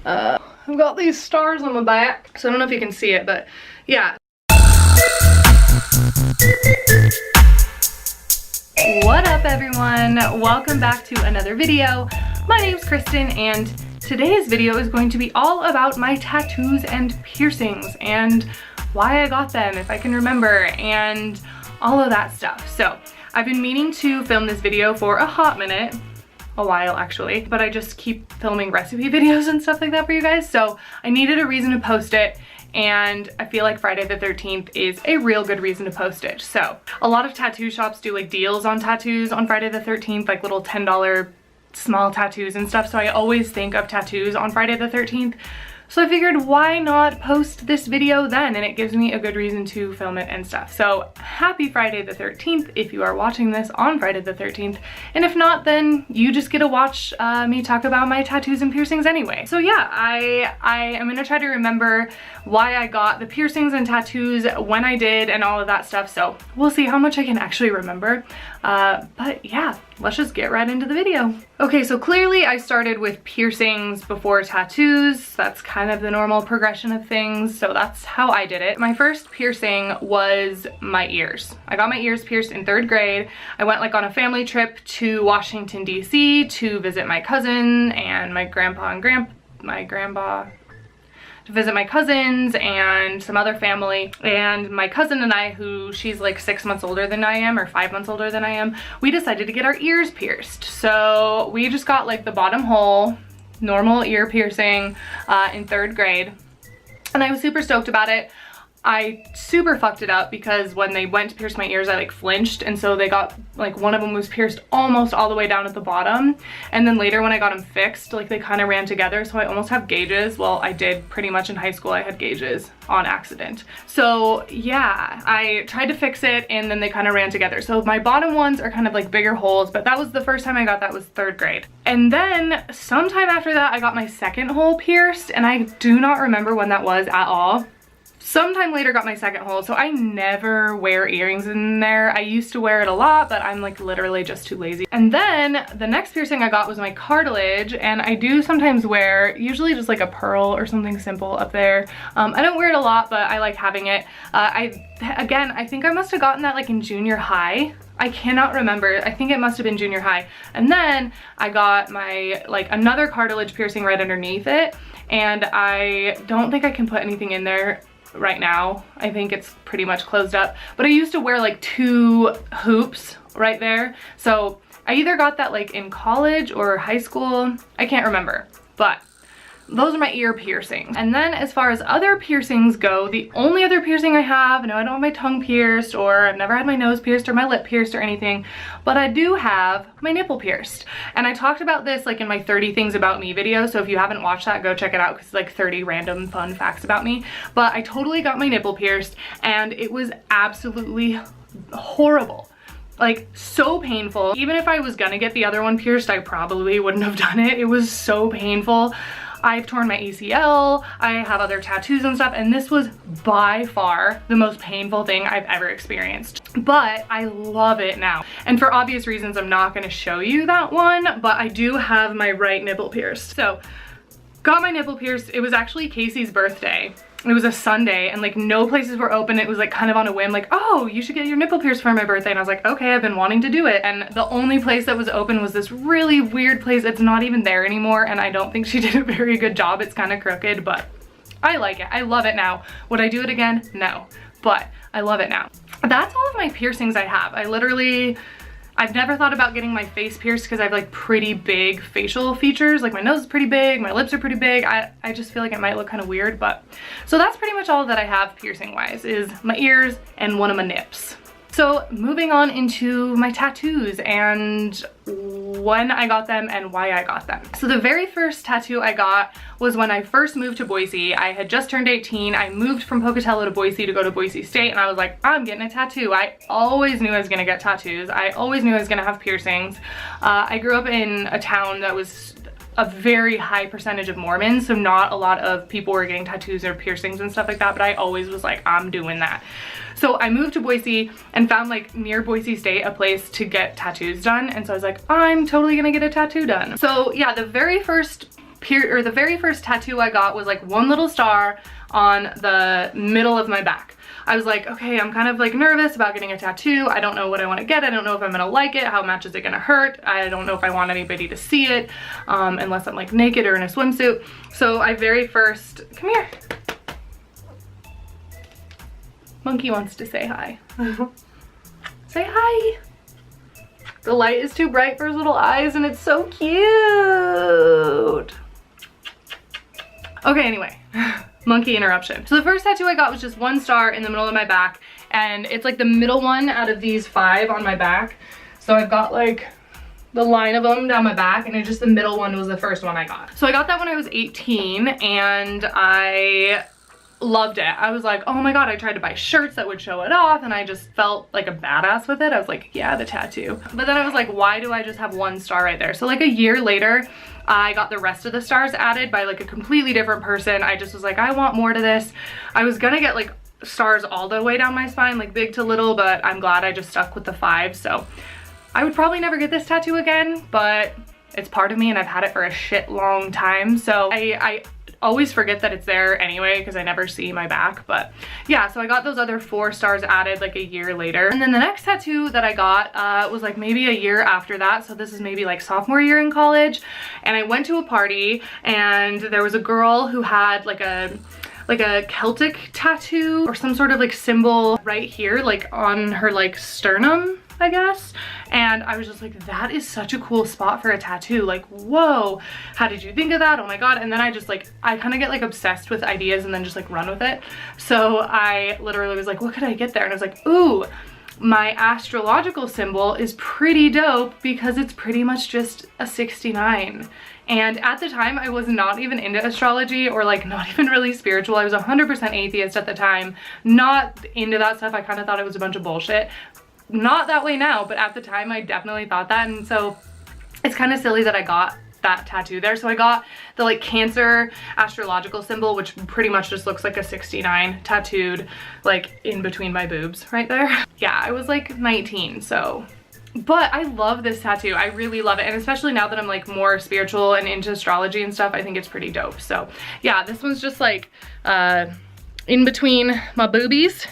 I've got these stars on my back, so I don't know if you can see it, but yeah. What up everyone? Welcome back to another video. My name's Kristen and today's video is going to be all about my tattoos and piercings and why I got them, if I can remember, and all of that stuff. So I've been meaning to film this video for a hot minute, a while actually, but I just keep filming recipe videos and stuff like that for you guys, so I needed a reason to post it, and I feel like Friday the 13th is a real good reason to post it. So a lot of tattoo shops do like deals on tattoos on Friday the 13th, like little $10 small tattoos and stuff, so I always think of tattoos on Friday the 13th. So I figured why not post this video then, and it gives me a good reason to film it and stuff. So happy Friday the 13th if you are watching this on Friday the 13th, and if not, then you just get to watch me talk about my tattoos and piercings anyway. So yeah, I am gonna try to remember why I got the piercings and tattoos, when I did, and all of that stuff, so we'll see how much I can actually remember. But yeah, let's just get right into the video. Okay, so clearly I started with piercings before tattoos. That's kind of the normal progression of things, so that's how I did it. My first piercing was my ears. I got my ears pierced in 3rd grade. I went like on a family trip to Washington, D.C. to visit my cousin and my grandpa and my grandpa, to visit my cousins and some other family. And my cousin and I, who she's like 6 months older than I am, or 5 months older than I am, we decided to get our ears pierced. So we just got like the bottom hole, normal ear piercing in 3rd grade. And I was super stoked about it. I super fucked it up because when they went to pierce my ears, I like flinched, and so they got like, one of them was pierced almost all the way down at the bottom, and then later when I got them fixed, like they kind of ran together, so I almost have gauges. Well, I did pretty much in high school. I had gauges on accident. So yeah, I tried to fix it and then they kind of ran together. So my bottom ones are kind of like bigger holes, but that was the first time I got that was 3rd grade. And then sometime after that, I got my 2nd hole pierced, and I do not remember when that was at all. Sometime later got my 2nd hole, so I never wear earrings in there. I used to wear it a lot, but I'm like literally just too lazy. And then the next piercing I got was my cartilage, and I do sometimes wear usually just like a pearl or something simple up there. I don't wear it a lot, but I like having it. I think I must have gotten that like in junior high. I cannot remember. I think it must have been junior high. And then I got my like another cartilage piercing right underneath it, and I don't think I can put anything in there right now. I think it's pretty much closed up, but I used to wear like 2 hoops right there. So I either got that like in college or high school. I can't remember, but those are my ear piercings. And then as far as other piercings go, the only other piercing I have, no, I don't have my tongue pierced, or I've never had my nose pierced or my lip pierced or anything, but I do have my nipple pierced. And I talked about this like in my 30 things about me video, so if you haven't watched that, go check it out because it's like 30 random fun facts about me. But I totally got my nipple pierced and it was absolutely horrible. Like so painful. Even if I was gonna get the other one pierced, I probably wouldn't have done it. It was so painful. I've torn my ACL, I have other tattoos and stuff, and this was by far the most painful thing I've ever experienced. But I love it now. And for obvious reasons, I'm not gonna show you that one, but I do have my right nipple pierced. So, got my nipple pierced. It was actually Casey's birthday. It was a Sunday, and like no places were open. It was like kind of on a whim, like, oh, you should get your nipple pierced for my birthday. And I was like, okay, I've been wanting to do it. And the only place that was open was this really weird place. It's not even there anymore, and I don't think she did a very good job. It's kind of crooked, but I like it. I love it now. Would I do it again? No, but I love it now. That's all of my piercings I have. I've never thought about getting my face pierced because I have like pretty big facial features. Like my nose is pretty big, my lips are pretty big. I just feel like it might look kind of weird, but so that's pretty much all that I have piercing wise, is my ears and one of my nips. So moving on into my tattoos and when I got them and why I got them. So the very first tattoo I got was when I first moved to Boise. I had just turned 18. I moved from Pocatello to Boise to go to Boise State, and I was like, I'm getting a tattoo. I always knew I was gonna get tattoos. I always knew I was gonna have piercings. I grew up in a town that was a very high percentage of Mormons, so not a lot of people were getting tattoos or piercings and stuff like that, but I always was like, I'm doing that. So I moved to Boise and found like near Boise State a place to get tattoos done, and so I was like, I'm totally gonna get a tattoo done. So yeah, the very first the very first tattoo I got was like one little star on the middle of my back. I was like, okay, I'm kind of like nervous about getting a tattoo. I don't know what I want to get. I don't know if I'm gonna like it. How much is it gonna hurt? I don't know if I want anybody to see it, unless I'm like naked or in a swimsuit. So I very first, come here. Monkey wants to say hi. Say hi. The light is too bright for his little eyes and it's so cute. Okay, anyway. Monkey interruption. So the first tattoo I got was just one star in the middle of my back, and it's like the middle one out of these 5 on my back. So I've got like the line of them down my back, and it's just the middle one was the first one I got. So I got that when I was 18 and I loved it. I was like, oh my god, I tried to buy shirts that would show it off and I just felt like a badass with it. I was like, yeah, the tattoo. But then I was like, why do I just have one star right there? So like a year later, I got the rest of the stars added by like a completely different person. I just was like, I want more to this. I was gonna get like stars all the way down my spine, like big to little, but I'm glad I just stuck with the 5. So I would probably never get this tattoo again, but it's part of me and I've had it for a shit long time. So I always forget that it's there anyway because I never see my back. But yeah, so I got those other 4 stars added like a year later. And then the next tattoo that I got was like maybe a year after that. So this is maybe like sophomore year in college. And I went to a party and there was a girl who had like a Celtic tattoo or some sort of like symbol right here, like on her like sternum, I guess. And I was just like, that is such a cool spot for a tattoo. Like, whoa, how did you think of that? Oh my god. And then I just like, I kind of get like obsessed with ideas and then just like run with it. So I literally was like, what could I get there? And I was like, ooh, my astrological symbol is pretty dope because it's pretty much just a 69. And at the time, I was not even into astrology or like not even really spiritual. I was 100% atheist at the time, not into that stuff. I kind of thought it was a bunch of bullshit. Not that way now, but at the time I definitely thought that. And so it's kind of silly that I got that tattoo there. So I got the like Cancer astrological symbol, which pretty much just looks like a 69 tattooed like in between my boobs right there. Yeah, I was like 19, so. But I love this tattoo. I really love it. And especially now that I'm like more spiritual and into astrology and stuff, I think it's pretty dope. So yeah, this one's just like in between my boobies.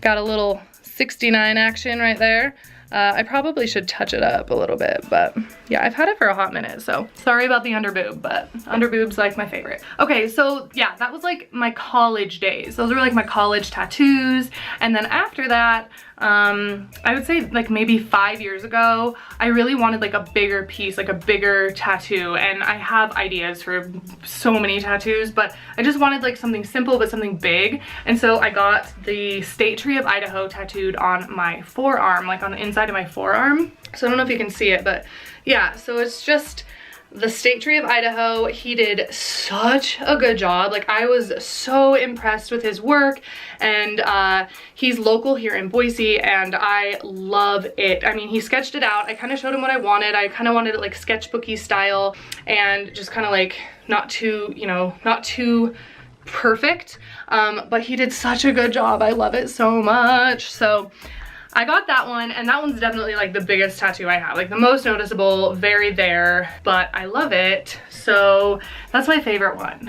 Got a little 69 action right there. I probably should touch it up a little bit, but yeah, I've had it for a hot minute, so sorry about the underboob, but underboob's like my favorite. Okay, so yeah, that was like my college days. Those were like my college tattoos. And then after that, I would say like maybe 5 years ago, I really wanted like a bigger piece, like a bigger tattoo. And I have ideas for so many tattoos, but I just wanted like something simple, but something big. And so I got the State Tree of Idaho tattooed on my forearm, like on the inside of my forearm. So I don't know if you can see it, but yeah, so it's just the State Tree of Idaho. He did such a good job. Like, I was so impressed with his work, and he's local here in Boise, and I love it. I mean, he sketched it out. I kind of showed him what I wanted. I kind of wanted it like sketchbooky style and just kind of like not too, you know, not too perfect, but he did such a good job. I love it so much. So I got that one, and that one's definitely like the biggest tattoo I have, like the most noticeable, very there, but I love it. So that's my favorite one.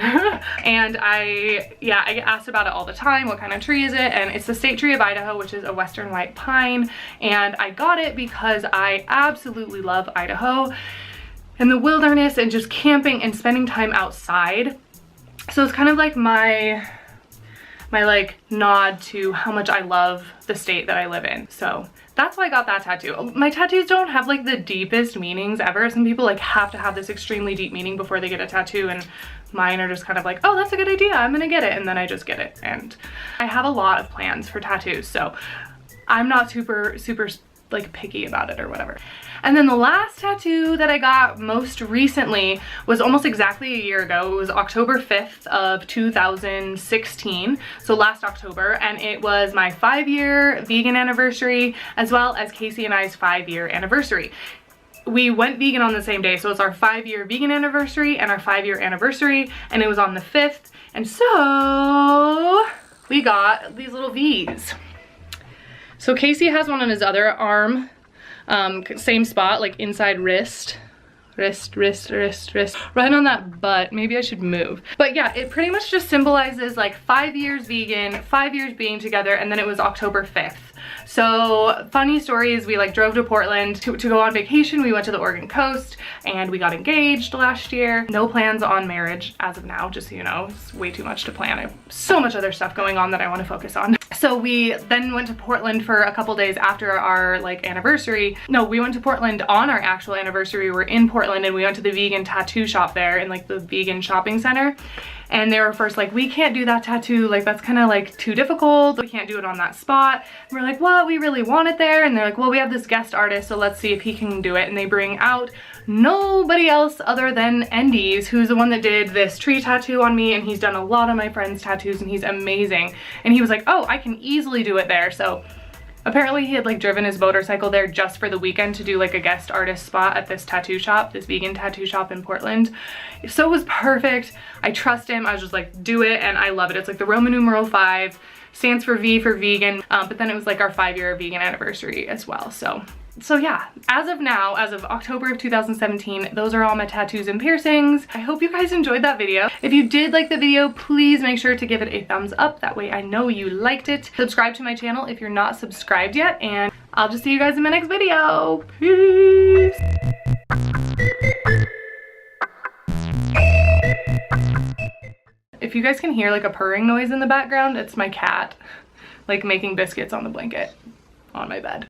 And I get asked about it all the time. What kind of tree is it? And it's the State Tree of Idaho, which is a western white pine. And I got it because I absolutely love Idaho and the wilderness and just camping and spending time outside. So it's kind of like my like nod to how much I love the state that I live in. So that's why I got that tattoo. My tattoos don't have like the deepest meanings ever. Some people like have to have this extremely deep meaning before they get a tattoo, and mine are just kind of like, oh, that's a good idea, I'm gonna get it, and then I just get it. And I have a lot of plans for tattoos, so I'm not super like picky about it or whatever. And then the last tattoo that I got most recently was almost exactly a year ago. It was October 5th of 2016, so last October, and it was my 5-year vegan anniversary, as well as Casey and I's 5-year anniversary. We went vegan on the same day, so it's our 5-year vegan anniversary and our 5-year anniversary, and it was on the 5th, and so we got these little V's. So Casey has one on his other arm, same spot, like inside wrist. wrist, wrist, wrist, wrist, right on that butt. Maybe I should move. But yeah, it pretty much just symbolizes like 5 years vegan, 5 years being together, and then it was October 5th. So funny story is we like drove to Portland to go on vacation. We went to the Oregon coast and we got engaged last year. No plans on marriage as of now, just so you know. It's way too much to plan. I have so much other stuff going on that I want to focus on. So we then went to Portland for a couple days after our like anniversary. No, we went to Portland on our actual anniversary. We were in Portland and we went to the vegan tattoo shop there in like the vegan shopping center. And they were first like, we can't do that tattoo, like that's kind of like too difficult, we can't do it on that spot. And we're like, what, we really want it there? And they're like, well, we have this guest artist, so let's see if he can do it. And they bring out nobody else other than Endy's, who's the one that did this tree tattoo on me, and he's done a lot of my friends' tattoos and he's amazing. And he was like, oh, I can easily do it there. So apparently he had like driven his motorcycle there just for the weekend to do like a guest artist spot at this tattoo shop, this vegan tattoo shop in Portland. So it was perfect. I trust him. I was just like, do it, and I love it. It's like the Roman numeral 5, stands for V for vegan, but then it was like our 5-year vegan anniversary as well. So yeah, as of now, as of October of 2017, those are all my tattoos and piercings. I hope you guys enjoyed that video. If you did like the video, please make sure to give it a thumbs up. That way I know you liked it. Subscribe to my channel if you're not subscribed yet, and I'll just see you guys in my next video. Peace! If you guys can hear like a purring noise in the background, it's my cat like making biscuits on the blanket on my bed.